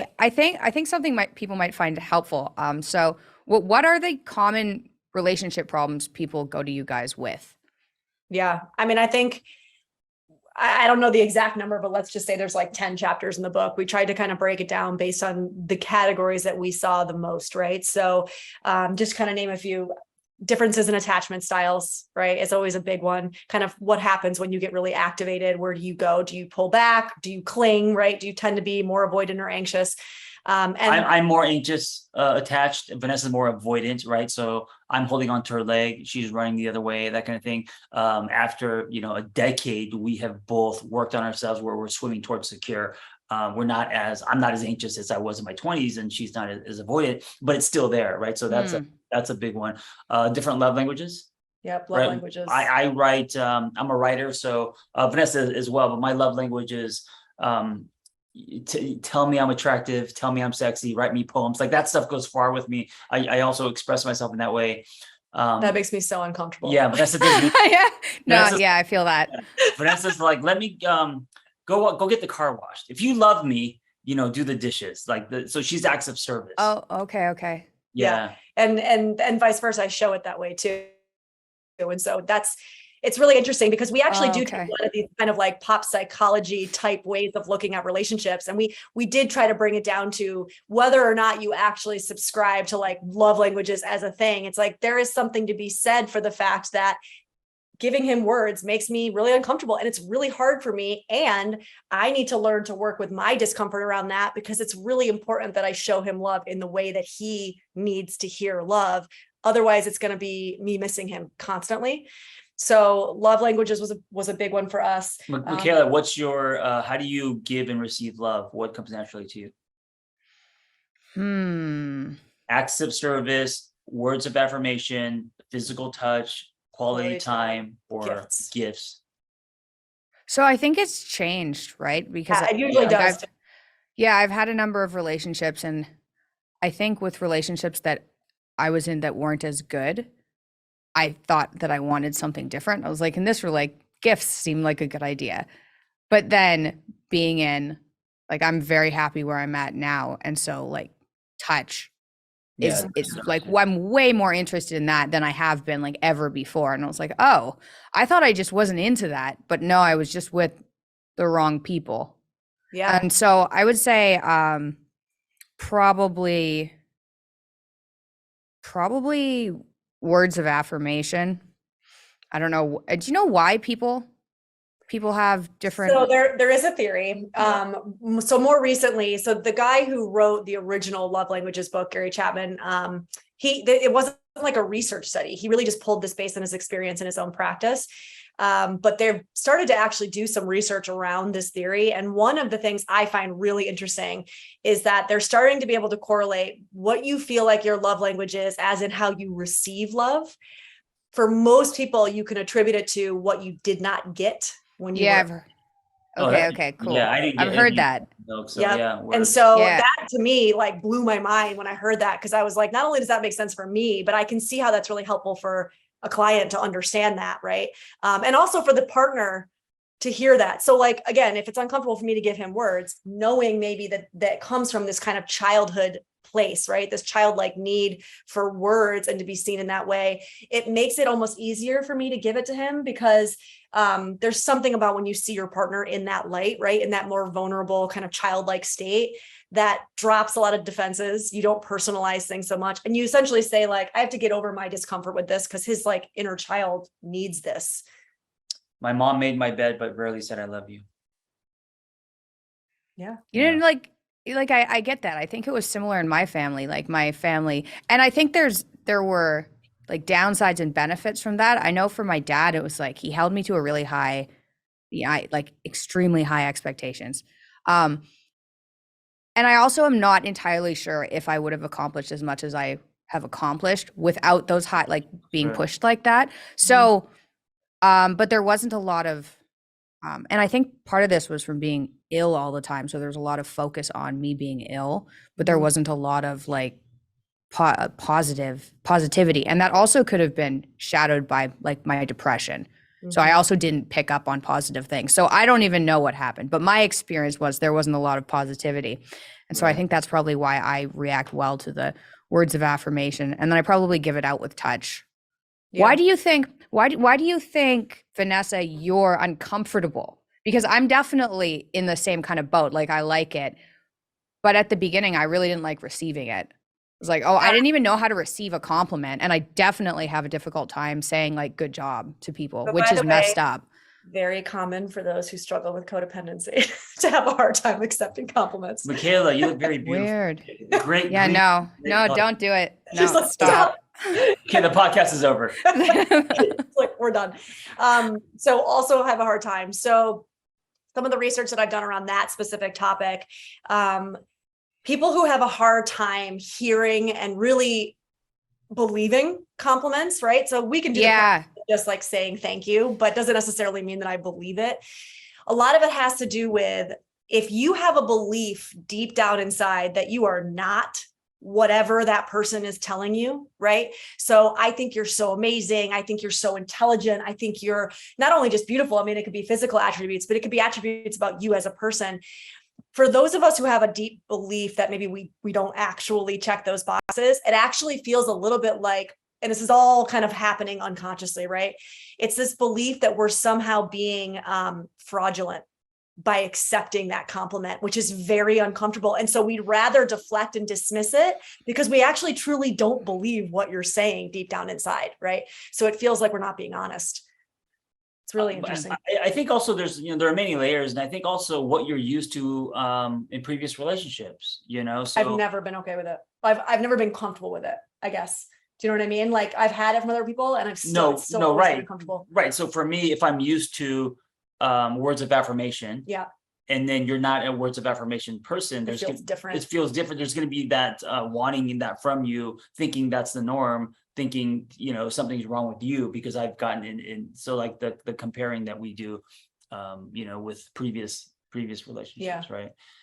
Okay, I think something people might find helpful. So what are the common relationship problems people go to you guys with? Yeah. I mean, I think I don't know the exact number, but let's just say there's like 10 chapters in the book. We tried to kind of break it down based on the categories that we saw the most, right? So just kind of name a few differences in attachment styles, right? It's always a big one. Kind of what happens when you get really activated. Where do you go? Do you pull back? Do you cling, right? Do you tend to be more avoidant or anxious? I'm more anxious, attached. Vanessa's more avoidant, right? So I'm holding on to her leg. She's running the other way, that kind of thing. After, a decade, we have both worked on ourselves where we're swimming towards secure. I'm not as anxious as I was in my 20s, and she's not as avoidant, but it's still there, right? So that's a big one. Different love languages. Yep, love Right. languages. I write, I'm a writer, so Vanessa as well, but my love language is tell me I'm attractive, tell me I'm sexy, write me poems. Like that stuff goes far with me. I also express myself in that way. That makes me so uncomfortable. Yeah, Vanessa does me. Yeah. No, yeah, I feel that. Vanessa's like, let me go get the car washed. If you love me, do the dishes. So she's acts of service. Oh, okay. Yeah. And vice versa. I show it that way too. And so it's really interesting because we actually do take a lot of these kind of like pop psychology type ways of looking at relationships. And we did try to bring it down to whether or not you actually subscribe to like love languages as a thing. It's like, there is something to be said for the fact that giving him words makes me really uncomfortable and it's really hard for me. And I need to learn to work with my discomfort around that because it's really important that I show him love in the way that he needs to hear love. Otherwise, it's going to be me missing him constantly. So love languages was a big one for us. Mikhaila, what's your, how do you give and receive love? What comes naturally to you? Acts of service, words of affirmation, physical touch, quality time, or gifts. So I think it's changed, right? Because it usually does. I've had a number of relationships, and I think with relationships that I was in that weren't as good, I thought that I wanted something different. I was like, and this were like gifts seemed like a good idea. But then being in, like, I'm very happy where I'm at now. And so like touch is like, I'm way more interested in that than I have been like ever before. And I was like, oh, I thought I just wasn't into that. But no, I was just with the wrong people. Yeah. And so I would say probably words of affirmation. I don't know. Do you know why people have different? So there is a theory. So more recently, so the guy who wrote the original love languages book, Gary Chapman, it wasn't like a research study. He really just pulled this based on his experience in his own practice. But they've started to actually do some research around this theory. And one of the things I find really interesting is that they're starting to be able to correlate what you feel like your love language is, as in how you receive love. For most people, you can attribute it to what you did not get when you were. Okay, cool. Yeah, I've heard that. So, yeah. And so that to me like blew my mind when I heard that, because I was like, not only does that make sense for me, but I can see how that's really helpful for a client to understand that, right? And also for the partner to hear that. So like, again, if it's uncomfortable for me to give him words, knowing maybe that comes from this kind of childhood place, right? This childlike need for words and to be seen in that way, it makes it almost easier for me to give it to him, because there's something about when you see your partner in that light, right? In that more vulnerable kind of childlike state, that drops a lot of defenses. You don't personalize things so much. And you essentially say like, I have to get over my discomfort with this because his like inner child needs this. My mom made my bed, but rarely said, I love you. Yeah. You didn't like I get that. I think it was similar in my family, and I think there were like downsides and benefits from that. I know for my dad, it was like he held me to a really high, like extremely high expectations. And I also am not entirely sure if I would have accomplished as much as I have accomplished without those high, like being pushed like that. So, but there wasn't a lot of, and I think part of this was from being ill all the time. So there's a lot of focus on me being ill, but there wasn't a lot of like positivity. And that also could have been shadowed by like my depression. So I also didn't pick up on positive things. So I don't even know what happened, but my experience was there wasn't a lot of positivity. And so I Right. think that's probably why I react well to the words of affirmation. And then I probably give it out with touch. Why do you think, why do you think, Vanessa, you're uncomfortable? Because I'm definitely in the same kind of boat. Like, I like it. But at the beginning, I really didn't like receiving it. It was like, oh, I didn't even know how to receive a compliment. And I definitely have a difficult time saying like good job to people, But which by is the messed way, up. very common for those who struggle with codependency to have a hard time accepting compliments. Mikhaila, you look very beautiful. Weird. Great. Yeah, green, no, great no, color. don't do it. She's No, like, stop. Okay, the podcast is over. It's like, we're done. So also have a hard time. So some of the research that I've done around that specific topic, people who have a hard time hearing and really believing compliments, right? So we can do the Yeah. just like saying thank you, but doesn't necessarily mean that I believe it. A lot of it has to do with if you have a belief deep down inside that you are not whatever that person is telling you, right? So I think you're so amazing. I think you're so intelligent. I think you're not only just beautiful. I mean, it could be physical attributes, but it could be attributes about you as a person. For those of us who have a deep belief that maybe we don't actually check those boxes, it actually feels a little bit like, and this is all kind of happening unconsciously, right? It's this belief that we're somehow being fraudulent by accepting that compliment, which is very uncomfortable. And so we'd rather deflect and dismiss it because we actually truly don't believe what you're saying deep down inside, right? So it feels like we're not being honest. It's really interesting. I think also there's, there are many layers, and I think also what you're used to in previous relationships, so I've never been okay with it. I've never been comfortable with it, I guess. Do you know what I mean? Like I've had it from other people and I've still, it's still always been right. uncomfortable. Right. So for me, if I'm used to words of affirmation, Yeah, and then you're not a words of affirmation person, it feels different. it feels different. There's going to be that wanting that from you, thinking that's the norm, thinking, something's wrong with you because I've gotten in. So like the comparing that we do, with previous relationships, right?